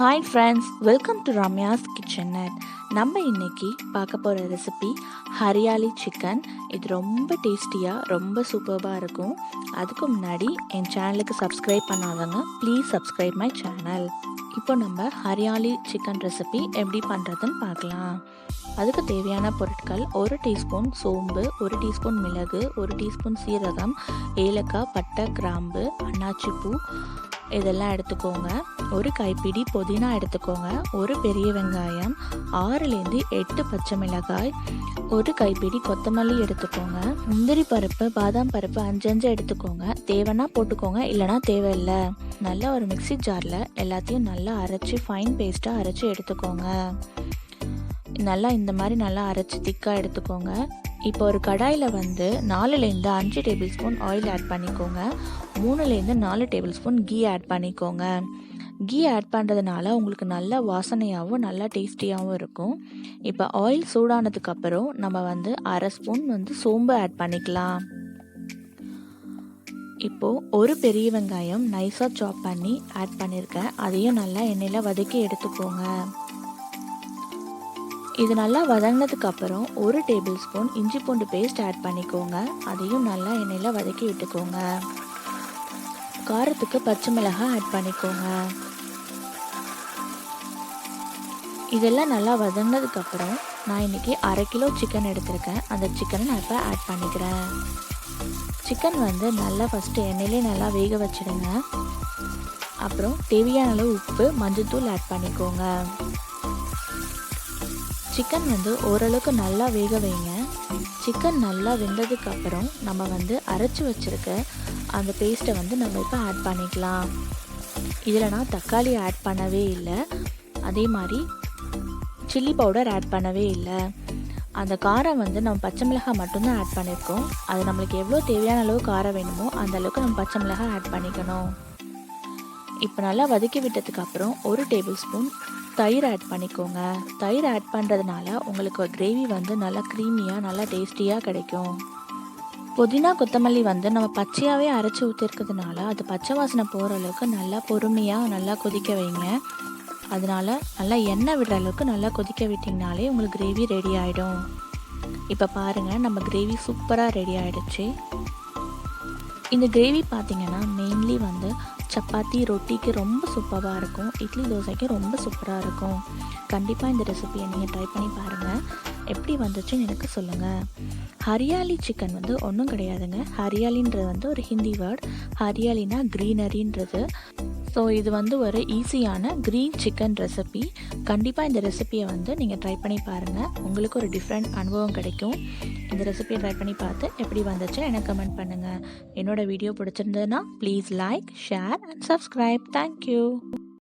Hi friends, welcome to Ramya's kitchenette. நம்ம இன்னைக்கு பார்க்க போகிற ரெசிபி ஹரியாலி சிக்கன். இது ரொம்ப டேஸ்டியாக ரொம்ப சூப்பராக இருக்கும். அதுக்கு முன்னாடி என் சேனலுக்கு சப்ஸ்கிரைப் பண்ணாதவங்க ப்ளீஸ் சப்ஸ்கிரைப் மை சேனல். இப்போ நம்ம ஹரியாலி சிக்கன் ரெசிபி எப்படி பண்ணுறதுன்னு பார்க்கலாம். அதுக்கு தேவையான பொருட்கள்: 1 டீஸ்பூன் சோம்பு, 1 டீஸ்பூன் மிளகு, 1 டீஸ்பூன் சீரகம், ஏலக்காய், பட்டை, கிராம்பு, அன்னாச்சி பூ இதெல்லாம் எடுத்துக்கோங்க. 1 கைப்பிடி புதினா எடுத்துக்கோங்க. 1 பெரிய வெங்காயம், 6லேருந்து 8 பச்சை மிளகாய், 1 கைப்பிடி கொத்தமல்லி எடுத்துக்கோங்க. முந்திரி பருப்பு, பாதாம் பருப்பு 5 எடுத்துக்கோங்க. தேவைன்னா போட்டுக்கோங்க, இல்லைனா தேவையில்லை. நல்லா ஒரு மிக்சி ஜாரில் எல்லாத்தையும் நல்லா அரைச்சி ஃபைன் பேஸ்ட்டாக அரைச்சி எடுத்துக்கோங்க. நல்லா இந்த மாதிரி நல்லா அரைச்சி திக்காக எடுத்துக்கோங்க. இப்போ ஒரு கடாயில் 4லேருந்து 5 டேபிள் ஸ்பூன் ஆயில் ஆட் பண்ணிக்கோங்க. 3லேருந்து 4 டேபிள் ஸ்பூன் கீ ஆட் பண்ணிக்கோங்க. கீ ஆட் பண்ணுறதுனால உங்களுக்கு நல்ல வாசனையாகவும் நல்லா டேஸ்டியாகவும் இருக்கும். இப்போ ஆயில் சூடானதுக்கப்புறம் நம்ம அரை ஸ்பூன் சோம்பு ஆட் பண்ணிக்கலாம். இப்போது ஒரு பெரிய வெங்காயம் நைஸாக சாப் பண்ணி ஆட் பண்ணியிருக்கேன். அதையும் நல்லா எண்ணெயில் வதக்கி எடுத்துக்கோங்க. இது நல்லா வதங்கினதுக்கப்புறம் 1 டேபிள் ஸ்பூன் இஞ்சி பூண்டு பேஸ்ட் ஆட் பண்ணிக்கோங்க. அதையும் நல்லா எண்ணெயில் வதக்கி விட்டுக்கோங்க. காரத்துக்கு பச்சை மிளகாய் ஆட் பண்ணிக்கோங்க. இதெல்லாம் நல்லா வதங்கினதுக்கப்புறம் நான் இன்றைக்கி 1/2 கிலோ சிக்கன் எடுத்திருக்கேன். அந்த சிக்கனை நான் இப்போ ஆட் பண்ணிக்கிறேன். சிக்கன் நல்லா ஃபஸ்ட்டு எண்ணெயிலே நல்லா வேக வச்சுடுங்க. அப்புறம் தேவையான அளவு உப்பு, மஞ்சள்தூள் ஆட் பண்ணிக்கோங்க. சிக்கன் ஓரளவுக்கு நல்லா வேக வைங்க. சிக்கன் நல்லா வெந்ததுக்கப்புறம் நம்ம அரைச்சி வச்சுருக்க அந்த பேஸ்ட்டை நம்ம இப்போ ஆட் பண்ணிக்கலாம். இதில் நான் தக்காளி ஆட் பண்ணவே இல்லை. அதே மாதிரி சில்லி பவுடர் ஆட் பண்ணவே இல்லை. அந்த காரம் நம்ம பச்சை மிளகாய் மட்டும்தான் ஆட் பண்ணியிருக்கோம். அது நம்மளுக்கு எவ்வளோ தேவையான அளவு காரம் வேணுமோ அந்த அளவுக்கு நம்ம பச்சை மிளகாய் ஆட் பண்ணிக்கணும். இப்போ நல்லா வதக்கி விட்டதுக்கப்புறம் 1 டேபிள் ஸ்பூன் தயிர் ஆட் பண்ணிக்கோங்க. தயிர் ஆட் பண்ணுறதுனால உங்களுக்கு கிரேவி நல்லா க்ரீமியாக நல்லா டேஸ்டியாக கிடைக்கும். புதினா கொத்தமல்லி நம்ம பச்சையாகவே அரைச்சி ஊற்றிருக்கிறதுனால அது பச்சை வாசனை போகிற அளவுக்கு நல்லா பொறுமையாக நல்லா கொதிக்க வைங்க. அதனால் நல்லா எண்ணெய் விடுற அளவுக்கு நல்லா கொதிக்க விட்டிங்கனாலே உங்களுக்கு கிரேவி ரெடி ஆகிடும். இப்போ பாருங்கள், நம்ம கிரேவி சூப்பராக ரெடி ஆகிடுச்சு. இந்த கிரேவி பார்த்திங்கன்னா மெயின்லி சப்பாத்தி, ரொட்டிக்கு ரொம்ப சூப்பராக இருக்கும். இட்லி, தோசைக்கு ரொம்ப சூப்பராக இருக்கும். கண்டிப்பாக இந்த ரெசிபியை நீங்கள் ட்ரை பண்ணி பாருங்கள். எப்படி வந்துச்சுன்னு எனக்கு சொல்லுங்கள். ஹரியாலி சிக்கன் ஒன்றும் கிடையாதுங்க. ஹரியாலின்றது ஒரு ஹிந்தி வேர்ட். ஹரியாலினா க்ரீனரின்றது. ஸோ இது ஒரு ஈஸியான க்ரீன் சிக்கன் ரெசிபி. கண்டிப்பாக இந்த ரெசிபியை நீங்கள் ட்ரை பண்ணி பாருங்கள். உங்களுக்கு ஒரு டிஃப்ரெண்ட் அனுபவம் கிடைக்கும். இந்த ரெசிபியை ட்ரை பண்ணி பார்த்து எப்படி வந்துச்சு எனக்கு கமெண்ட் பண்ணுங்கள். என்னோட வீடியோ பிடிச்சிருந்ததுன்னா please like, share and subscribe. Thank you.